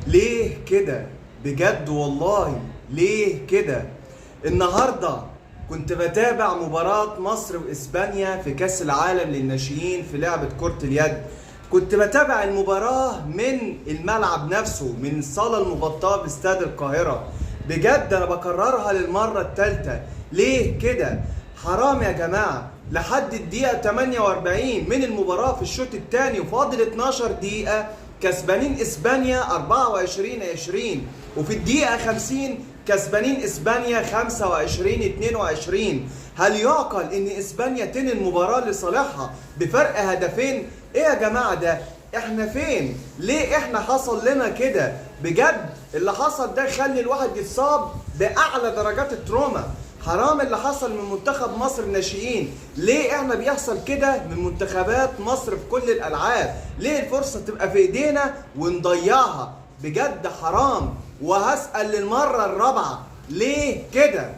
ليه كده؟ بجد والله ليه كده؟ النهارده كنت بتابع مباراة مصر وإسبانيا في كأس العالم للناشئين في لعبة كرة اليد. كنت بتابع المباراة من الملعب نفسه، من الصالة المغطاة باستاد القاهرة. بجد أنا بكررها للمرة الثالثة، ليه كده؟ حرام يا جماعة. لحد الدقيقة 48 من المباراة في الشوط الثاني وفاضل 12 دقيقة كسبانين اسبانيا 24-20، وفي الدقيقة 50 كسبانين اسبانيا 25-22. هل يعقل ان اسبانيا تنهي المباراة لصالحها بفرق هدفين؟ ايه يا جماعة ده؟ احنا فين؟ ليه احنا حصل لنا كده؟ بجد اللي حصل ده يخلي الواحد يتصاب باعلى درجات التروما. حرام اللي حصل من منتخب مصر الناشئين. ليه احنا بيحصل كده من منتخبات مصر في كل الالعاب؟ ليه الفرصة تبقى في ايدينا ونضيعها؟ بجد حرام. وهسأل للمرة الرابعة، ليه كده؟